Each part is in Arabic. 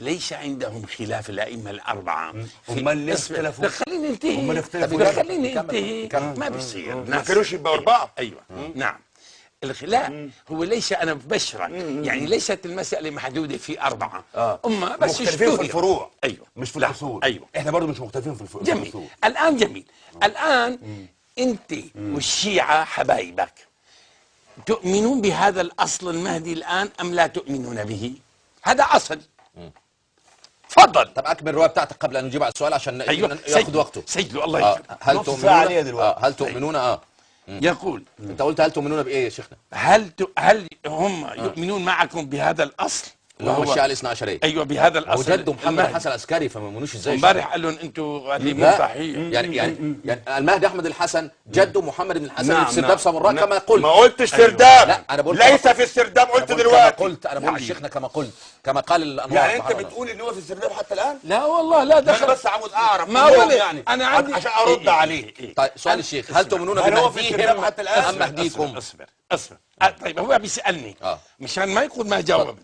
ليس عندهم خلاف الأئمة الأربعة. امال ليه اختلفوا؟ خليني انتهي. امال اختلفوا خليني انتهي. ما بيصير. ما كانوش يبقوا اربعه. ايوه. نعم. الخلاف هو ليس انا ببشرك، يعني ليست المسألة محدودة في أربعة. هم بس مختلفين في الفروع. ايوه. مش في الأصول. ايوه. احنا برضه مش مختلفين في الأصول. جميل. الآن جميل. الآن انت والشيعة حبايبك تؤمنون بهذا الأصل المهدي الآن أم لا تؤمنون به؟ هذا أصل. تفضل. طب اكمل الروايه بتاعتك قبل ان نجيب على السؤال عشان ياخذ وقته. سيدي الله يكرمك. هل تؤمنون هل تؤمنون يقول انت قلت هل تؤمنون بايه يا شيخنا؟ هل هم يؤمنون معكم بهذا الاصل؟ وهو الشيعة الاثنا عشرية. ايوه بهذا الاصل. وجد محمد الحسن العسكري، فما يؤمنوش ازاي؟ امبارح قال لهم انتوا اللي مو صحيح. يعني المهدي احمد الحسن جده محمد بن الحسن في سرداب سامراء كما قلت. ما قلتش سرداب. لا انا قلت ليس في السرداب. قلت دلوقتي انا بقول للشيخنا كما قلت، كما قال الانوار. يعني انت بتقول ان هو في السرداب حتى الان؟ لا والله لا دخل. انا بس عاوز اعرف ما هو يعني انا عندي عشان ارد عليك. طيب سؤال الشيخ، هل تؤمنون بمهديهم حتى الان ام مهديكم؟ اصبر. طيب هو بيسالني مشان ما يقول ما جاوب.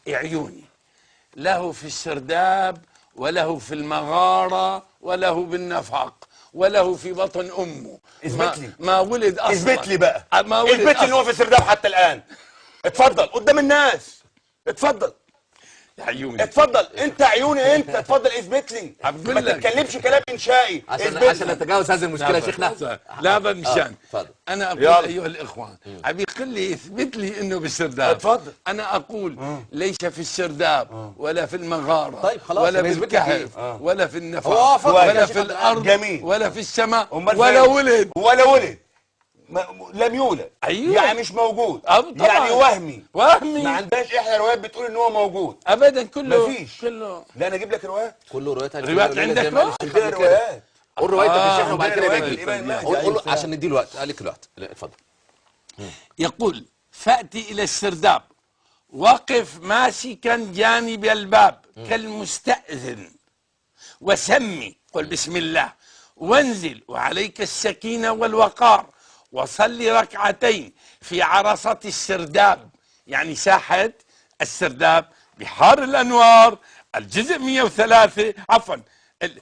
عيوني له في السرداب وله في المغارة وله بالنفق وله في بطن أمه. اثبت لي. ما ولد أصلا. اثبت لي بقى. اثبت لي إن هو في السرداب حتى الآن. اتفضل قدام الناس. اتفضل. يا عيوني. اتفضل. انت عيوني انت. اتفضل اثبت لي. ما تتكلمش كلام انشائي. عشان نتجاوز هذه المشكلة يا شيخنا. لا مشان اتفضل. انا اقول ايها الاخوان ابي يقول لي اثبت لي انه بالسرداب. اتفضل. انا اقول ليس في السرداب ولا في المغاره. طيب خلاص. ولا في الكهف ولا في النفق ولا في الارض. جميل. ولا في السماء ولا ولد. ولا ولد. لم يولد. أيوة. يعني مش موجود. يعني وهمي. ما عندناش احنا روايات بتقول ان هو موجود ابدا. كله مفيش. كله. لا انا اجيب لك روايات. كله روايات عندك عندنا روايات. قول روايتك يا شيخ وبعد كده يجي. قول عشان ندي له وقت. عليك الوقت. اتفضل. يقول فأتي إلى السرداب وقف ماسكا جانب الباب كالمستأذن وسمي قل بسم الله وانزل وعليك السكينة والوقار وصلي ركعتين في عرصة السرداب، يعني ساحة السرداب بحار الأنوار الجزء 103 عفوا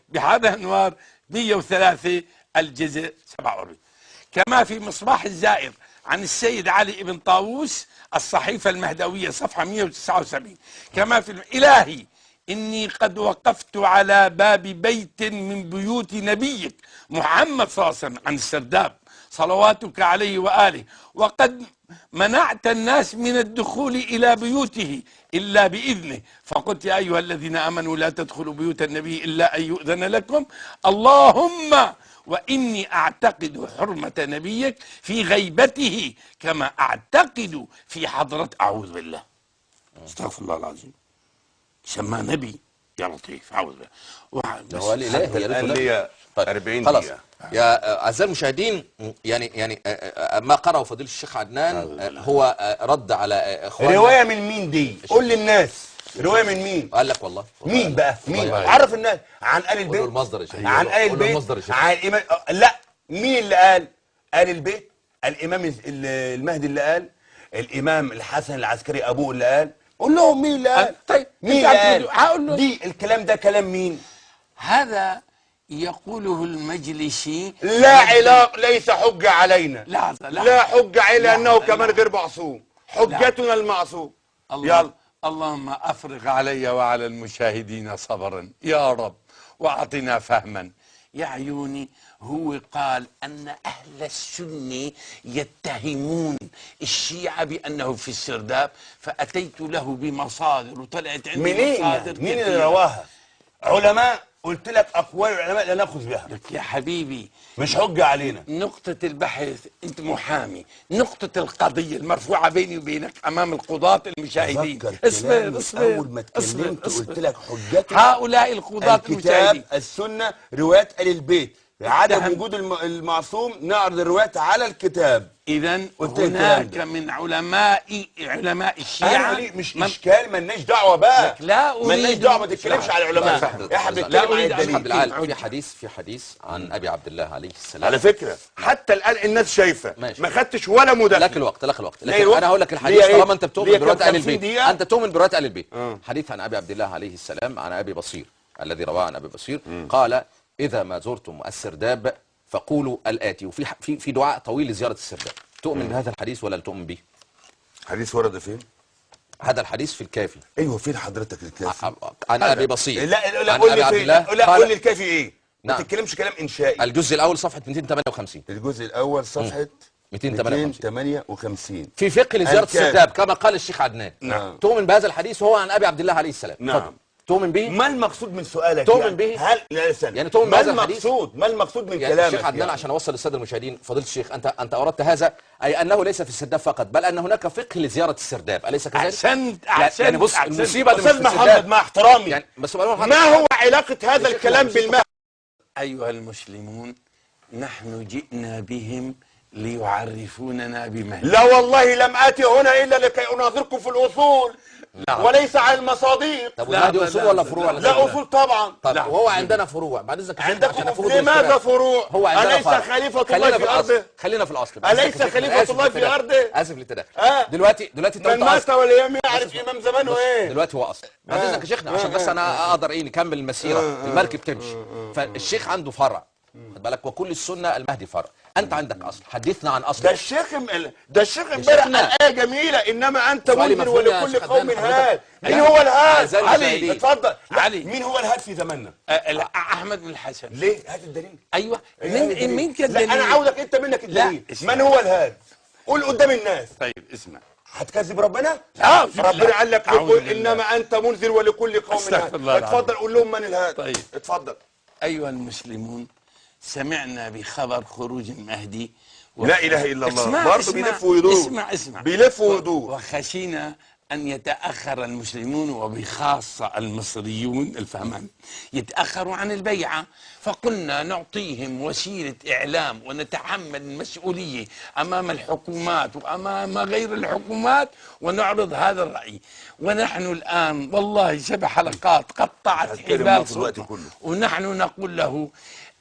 بحار الأنوار 103 الجزء 47. كما في مصباح الزائر عن السيد علي بن طاووس الصحيفة المهدوية صفحة 179. كما في إلهي إني قد وقفت على باب بيت من بيوت نبيك محمد صلى الله عليه وسلم عن السرداب صلواتك عليه وآله، وقد منعت الناس من الدخول إلى بيوته إلا بإذنه، فقلت يا أيها الذين آمنوا لا تدخلوا بيوت النبي إلا أن يؤذن لكم، اللهم وإني أعتقد حرمة نبيك في غيبته كما أعتقد في حضرة. أعوذ بالله استغفر الله العظيم. سماه نبي يا لطيف. أعوذ بالله. هو الإله طيب 40 خلاص دقيقة. يا أعزائي المشاهدين، يعني ما قرأه فضيلة الشيخ عدنان هو رد على إخواننا. رواية من مين دي؟ قول للناس رواية من مين؟ قال لك والله مين بقى؟ مين؟ عرف الناس. عن آل البيت. المصدر يا شيخ. عن آل البيت. عن الإمام. لا مين اللي قال؟ آل البيت. الإمام المهدي اللي قال، الإمام الحسن العسكري أبوه اللي قال. قول لهم مين اللي قال. طيب مين اللي قال؟ دي الكلام ده كلام مين؟ هذا يقوله المجلسي. لا علاقة. ليس حجة علينا. لا حجة علينا أنه كمان غير معصوم. حجتنا المعصوم. يلا. اللهم أفرغ علي وعلى المشاهدين صبرا يا رب وأعطنا فهما. يا عيوني هو قال أن أهل السنة يتهمون الشيعة بأنه في السرداب، فأتيت له بمصادر وطلعت عندي مصادر. مين اللي رواها؟ علماء. قلت لك أقوال العلماء لا نأخذ بها. لك يا حبيبي مش حجة علينا. نقطة البحث أنت محامي، نقطة القضية المرفوعة بيني وبينك أمام القضاة المشاهدين. اصبر أول ما اتكلمت قلت لك حجتنا هؤلاء القضاة المشاهدين السنة روايات آل البيت، عدم وجود المعصوم نعرض الروايات على الكتاب. إذا قلت لي هناك الكلام من علماء الشيعة علي مش اشكال، مالناش دعوه بقى، لا أريد مالناش دعوه، ما تتكلمش على العلماء، لا، احنا لا، بنتكلم عن أريد أن الشيخ عبد الدليل. العال في حديث عن ابي عبد الله عليه السلام. على فكره حتى الان الناس شايفه ماشي. ما خدتش ولا مداخله. لك الوقت ليه لكن الوقت؟ انا هقول لك ليه الحديث إيه؟ طالما انت بتؤمن ليه بروايه كام اهل 50 البيت، دقيقة؟ انت تؤمن بروايه اهل البيت. حديث عن ابي عبد الله عليه السلام عن ابي بصير الذي رواه عن ابي بصير قال: اذا ما زرتم السرداب فقولوا الاتي. وفي في دعاء طويل لزياره السرداب. تؤمن بهذا الحديث ولا لا تؤمن به؟ حديث ورد فين؟ هذا الحديث في الكافي ايوه فين حضرتك الكافي؟ عن ابي بصير. لا عن قول أبي لي عبد فين، الله لا قال- قول لي الكافي ايه؟ ما نعم. تتكلمش كلام انشائي. الجزء الاول صفحه 258. الجزء الاول صفحه 258 في فقه لزياره الكافي. السرداب كما قال الشيخ عدنان. نعم. تؤمن بهذا الحديث وهو عن ابي عبد الله عليه السلام. نعم. اتفضل. تؤمن به؟ ما المقصود من سؤالك؟ تؤمن يعني به؟ هل لا استنى. يعني تؤمن ما بهذا الحديث؟ ما المقصود من يعني كلامك؟ الشيخ عدنان يعني. عشان اوصل للساده المشاهدين، فضيله الشيخ انت اردت هذا، اي انه ليس في السرداب فقط، بل ان هناك فقه لزياره السرداب، اليس كذلك؟ أحسنت يعني بص، أحسنت. المصيبه اللي مش استاذ في محمد السرداب مع احترامي يعني بس ما هو علاقه هذا شيخ الكلام محمد، بالمهد؟ أيها المسلمون، نحن جئنا بهم ليعرفوننا بمهد. لا والله لم آتي هنا إلا لكي أناظركم في الأصول وليس على المصادق. طب لا، وهذه لا، اصول لا، ولا لا، فروع؟ لا أصول طبعا. طب لا. وهو عندنا فروع بعد اذنك يا شيخنا عشان عندكم أفوز لماذا بالاشتراك. فروع؟ هو عندنا أليس فرع. خليفة خلينا الله في الأصل. أرضه؟ خلينا في الاصل. أليس آسف خليفة آسف الله في للتدخل. أرضه؟ اسف للتدخل. دلوقتي انت من قلت مات اصل. ولم يعرف إمام زمانه بص، إيه؟ دلوقتي هو اصل بعد اذنك يا شيخنا عشان بس انا اقدر نكمل المسيره، المركب تمشي. فالشيخ عنده فرع، خد بالك، وكل السنه المهدي فرع. انت عندك اصل، حدثنا عن اصل. ده الشيخ امبارح قال آية جميلة: إنما أنت سؤالي منذر مفهوم يا ولكل شيخ قوم عدنان هاد. حضرتك؟ مين هو الهاد؟ أعزائي علي المشاهدين. اتفضل. لا، علي. مين هو الهاد في زماننا؟ أحمد بن الحسن. ليه؟ هات الدليل. أيوه، إيه من لا كالدليل؟ أنا عاوزك أنت منك الدليل. اسمع. من هو الهاد؟ قول قدام الناس. طيب اسمع. هتكذب ربنا؟ أعوذ بالله. ربنا قال لك أعوذ قل بالله. انما انت منذر ولكل قوم أستغفر هاد. الله العظيم. اتفضل قول لهم من الهاد. طيب. اتفضل. أيها المسلمون، سمعنا بخبر خروج المهدي لا اله الا الله. اسمع، برضه اسمع، بيلف ويدور. اسمع بيلف ويدور. وخشينا أن يتأخر المسلمون وبخاصة المصريون الفهمان يتأخروا عن البيعة، فقلنا نعطيهم وسيلة إعلام ونتحمل المسؤولية أمام الحكومات وأمام غير الحكومات ونعرض هذا الرأي. ونحن الآن والله 7 حلقات قطعت هتكلم حبال في الوقت صوتنا، كله. ونحن نقول له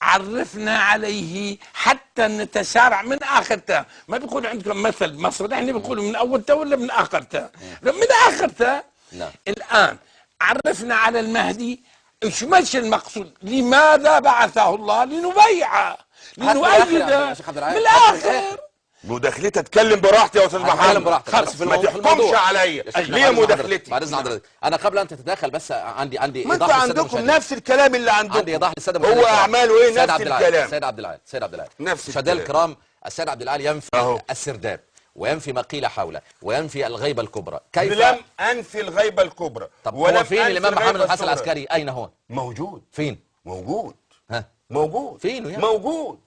عرفنا عليه حتى نتسارع من اخر تاء. ما بيقول عندكم مثل مصر، احنا بنقول من اول تاء ولا من اخر تاء؟ من اخر تاء. نعم. الان عرفنا على المهدي، مش المقصود لماذا بعثه الله؟ لنبيعه، لنؤيده يا شيخ عبد العال. من الاخر. مداخلتي اتكلم براحتي يا استاذ محمد. اتكلم براحتك خلاص بس في ما الموضوع. تحكمش عليا. يا شيخنا ليه بعد إذن مداخلتي؟ حضرتك، بعد اذن حضرتك انا قبل ان تتدخل بس عندي ما انتوا ايضاح للساده عندكم المشاهدين. نفس الكلام اللي عندي عندكم. ايضاح للساده هو المشاهدين. اعماله ايه؟ سيد نفس عبد العال. الكلام. سيد عبد العال. سيد عبد العال. نفس مشاهدينا الكلام. الكرام، السيد عبد العال ينفي أهو. السرداب وينفي ما قيل حوله وينفي الغيبه الكبرى. كيف؟ لم انفي الغيبه الكبرى. طب ولم هو فين أنفي الامام محمد الغيبة الحسن الصغرى. العسكري؟ اين هو؟ موجود. فين؟ موجود. ها؟ موجود. فين يعني؟ موجود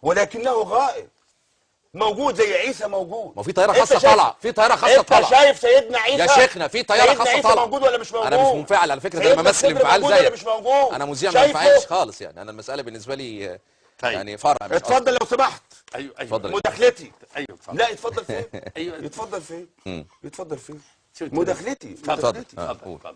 ولكنه غائب. موجود زي عيسى موجود. ما في طياره أنت خاصه شايف- طالعه، في طياره خاصه انت طالعه. شايف سيدنا عيسى؟ يا شيخنا في طياره سيدنا خاصه عيسى طالعه. موجود ولا مش موجود؟ انا مش منفعل على فكره، ده انا سيدنا بمثل الصدر انفعال موجود ولا زيك. مش موجود؟ انا مذيع ما شايفه؟ بنفعلش خالص يعني، انا المساله بالنسبه لي طيب. يعني فرع مش اتفضل لو سمحت. ايوه اتفضل. مداخلتي. ايوه اتفضل. لا اتفضل فين؟ ايوه يتفضل فين؟ يتفضل فين؟ شو تريد؟ مداخلتي. تفضل اتفضل. تفضل.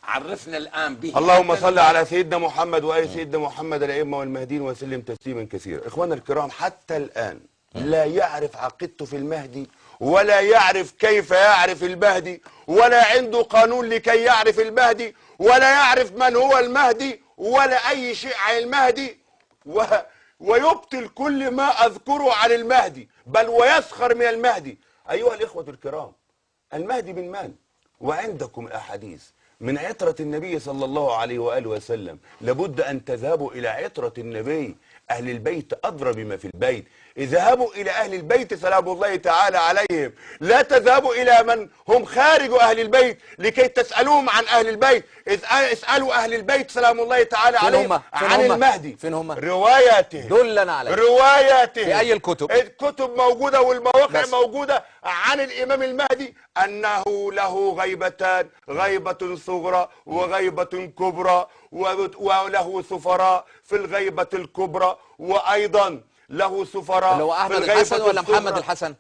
عرفنا الان به. اللهم صل على سيدنا محمد وآل سيدنا محمد الأئمة والمهديين وسلم تسليما كثيرا. إخوانا الكرام، حتى الآن لا يعرف عقيدته في المهدي، ولا يعرف كيف يعرف المهدي، ولا عنده قانون لكي يعرف المهدي، ولا يعرف من هو المهدي، ولا أي شيء عن المهدي، ويبطل كل ما أذكره عن المهدي، بل ويسخر من المهدي. أيها الإخوة الكرام، المهدي من من؟ وعندكم الأحاديث من عطرة النبي صلى الله عليه وآله وسلم. لابد أن تذهبوا إلى عطرة النبي. أهل البيت أدرى بما في البيت. اذهبوا إلى أهل البيت سلام الله تعالى عليهم، لا تذهبوا إلى من هم خارج أهل البيت لكي تسألوهم عن أهل البيت. اسألوا أهل البيت سلام الله تعالى عليهم عن المهدي. فين هم؟ رواياته. دلنا عليه. رواياته في أي الكتب؟ الكتب موجودة والمواقع بس. موجودة عن الإمام المهدي أنه له غيبتان: غيبة صغرى وغيبة كبرى، وله سفراء في الغيبة الكبرى، وأيضا له سفراء اللي هو احمد في الغيبة الحسن ولا الصغرى. محمد الحسن؟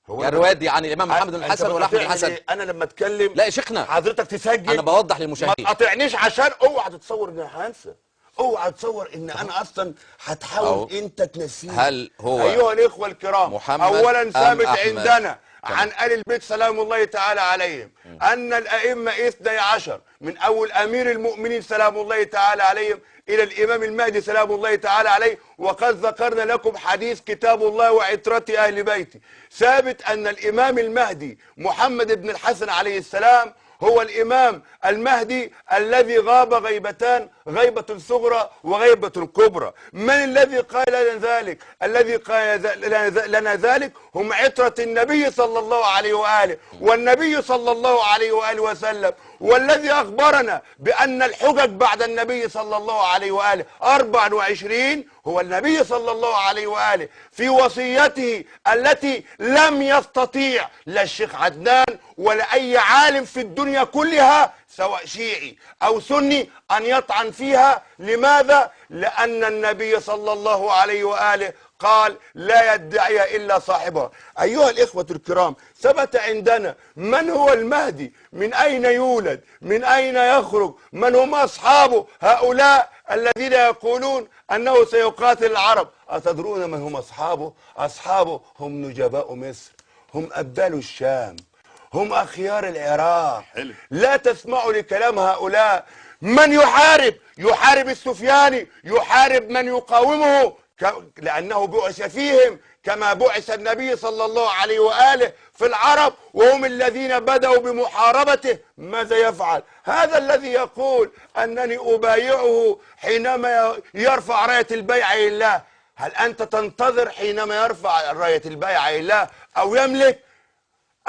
هو يعني الروايات دي عن الامام محمد بن الحسن ولا احمد الحسن؟ انا لما اتكلم لا يا شيخنا، حضرتك تسجل. انا بوضح ما للمشاهدين. تقاطعنيش عشان اوعى تتصور ان انا هنسى، اوعى تتصور ان انا اصلا هتحاول انت تنسيني. هل هو ايها الاخوه الكرام، محمد اولا أم ثابت أحمد؟ عندنا عن آل البيت سلام الله تعالى عليهم أن الأئمة 12 من أول أمير المؤمنين سلام الله تعالى عليهم إلى الإمام المهدي سلام الله تعالى عليه. وقد ذكرنا لكم حديث كتاب الله وعترة أهل بيتي. ثابت أن الإمام المهدي محمد بن الحسن عليه السلام هو الإمام المهدي الذي غاب غيبتان، غيبة صغرى وغيبة كبرى. من الذي قال لنا ذلك؟ الذي قال لنا ذلك هم عترة النبي صلى الله عليه وآله، والنبي صلى الله عليه وآله وسلم والذي أخبرنا بأن الحجج بعد النبي صلى الله عليه وآله 24 هو النبي صلى الله عليه وآله في وصيته التي لم يستطيع لا الشيخ عدنان ولا أي عالم في الدنيا كلها سواء شيعي أو سني أن يطعن فيها. لماذا؟ لأن النبي صلى الله عليه وآله قال لا يدعي إلا صاحبها. أيها الإخوة الكرام، ثبت عندنا من هو المهدي، من أين يولد، من أين يخرج، من هم أصحابه هؤلاء الذين يقولون أنه سيقاتل العرب. أتدرون من هم أصحابه؟ أصحابه هم نجباء مصر، هم أبدال الشام، هم أخيار العراق. لا تسمعوا لكلام هؤلاء. من يحارب السفياني، يحارب من يقاومه، لأنه بعث فيهم كما بعث النبي صلى الله عليه وآله في العرب، وهم الذين بدأوا بمحاربته. ماذا يفعل؟ هذا الذي يقول أنني أبايعه حينما يرفع راية البيعة لله. هل أنت تنتظر حينما يرفع راية البيعة لله أو يملك؟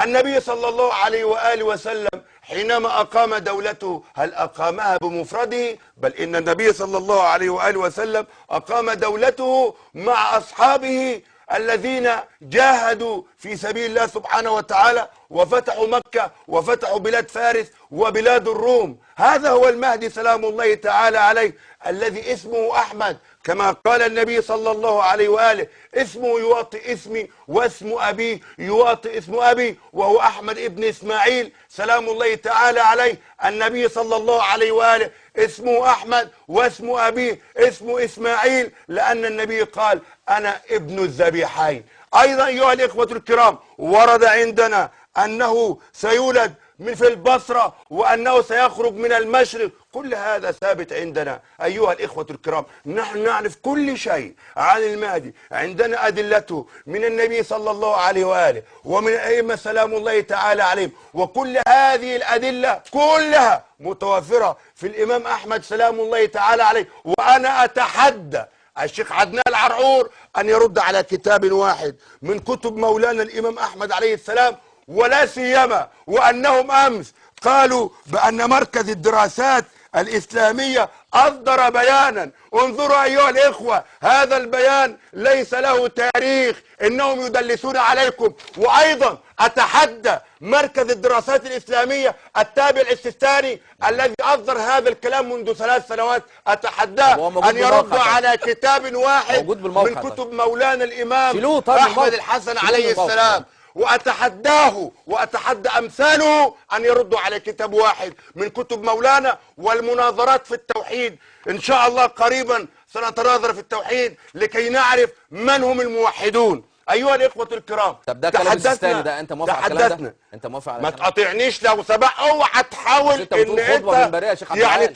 النبي صلى الله عليه وآله وسلم حينما أقام دولته هل أقامها بمفرده؟ بل إن النبي صلى الله عليه وآله وسلم أقام دولته مع أصحابه الذين جاهدوا في سبيل الله سبحانه وتعالى وفتحوا مكة وفتحوا بلاد فارس وبلاد الروم. هذا هو المهدي سلام الله تعالى عليه الذي اسمه أحمد، كما قال النبي صلى الله عليه وآله اسمه يواطئ اسمي واسم أبيه يواطئ اسم أبي، وهو أحمد ابن إسماعيل سلام الله تعالى عليه. النبي صلى الله عليه وآله اسمه أحمد واسم أبيه اسمه إسماعيل، لأن النبي قال أنا ابن الذبيحين. أيضا أيها الإخوة الكرام، ورد عندنا أنه سيولد في البصرة وأنه سيخرج من المشرق. كل هذا ثابت عندنا أيها الإخوة الكرام. نحن نعرف كل شيء عن المهدي، عندنا أدلته من النبي صلى الله عليه وآله ومن الأئمة سلام الله تعالى عليهم، وكل هذه الأدلة كلها متوفرة في الإمام أحمد سلام الله تعالى عليه. وأنا أتحدى الشيخ عدنان العرعور أن يرد على كتاب واحد من كتب مولانا الإمام أحمد عليه السلام، ولا سيما وأنهم أمس قالوا بأن مركز الدراسات الإسلامية أصدر بيانا. انظروا أيها الإخوة، هذا البيان ليس له تاريخ، إنهم يدلسون عليكم. وأيضا أتحدى مركز الدراسات الإسلامية التابع السيستاني الذي أصدر هذا الكلام منذ 3 سنوات، أتحداه أن يرد على كتاب واحد من كتب مولانا الإمام أحمد الحسن عليه السلام. وأتحداه وأتحدى أمثاله أن يردوا على كتاب واحد من كتب مولانا. والمناظرات في التوحيد إن شاء الله قريبا سنتناظر في التوحيد لكي نعرف من هم الموحدون. أيها الإخوة الكرام، طب ده كلام السيستاني ده أنت موافق على الكلام ده؟ أنت موافق على ما تقاطعنيش لو سبق. اوعى تحاول ان انت يعني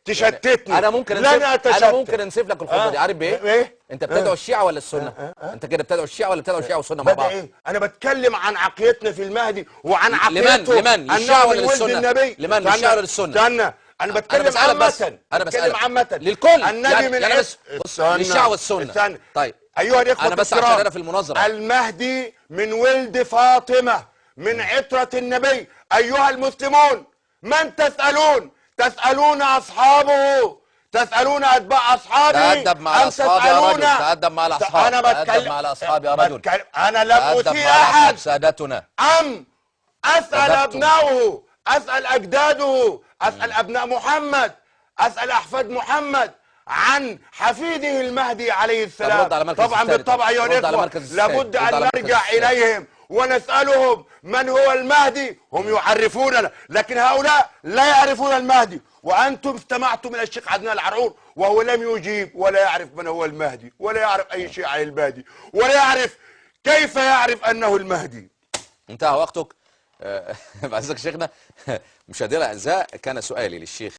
تشتتني. انا ممكن انسف لك الخطبه دي. عارف بايه؟ ايه؟ انت بتدعو الشيعه ولا السنه؟ انت كده بتدعو الشيعه ولا بتدعو الشيعه والسنه مع بعض؟ ايه؟ انا بتكلم عن عقيدتنا في المهدي وعن عقيدته لمن للشيعه ولا للسنه؟ لمن للشيعه ولا للسنه؟ استنى، انا بتكلم عامه. انا بتكلم عامه للكل. النبي من بص للشيعه والسنه. طيب ايها الاخوه انا بس عشان انا في المناظره، المهدي من ولد فاطمه من عترة النبي. أيها المسلمون، من تسألون؟ تسألون أصحابه، تسألون أتباع أصحابه. تأدب مع الأصحاب يا رجل، تأدب مع الأصحاب. تأدب مع الأصحاب يا رجل. أنا لم أسيء أحد. سادتنا أسأل أبنائه، أسأل أجداده، أسأل أبناء محمد، أسأل أحفاد محمد. عن حفيده المهدي عليه طب السلام. رد على مركز طبعا الثاني. بالطبع أيها رد على الإخوة مركز الثاني. لابد رد أن على مركز نرجع الثاني. إليهم ونسألهم من هو المهدي. هم يعرفوننا، لكن هؤلاء لا يعرفون المهدي. وأنتم استمعتم إلى الشيخ عدنان العرعور وهو لم يجيب ولا يعرف من هو المهدي ولا يعرف أي شيء عن المهدي ولا يعرف كيف يعرف أنه المهدي. انتهى وقتك. بعزك شيخنا. مشاهدينا الاعزاء، كان سؤالي للشيخ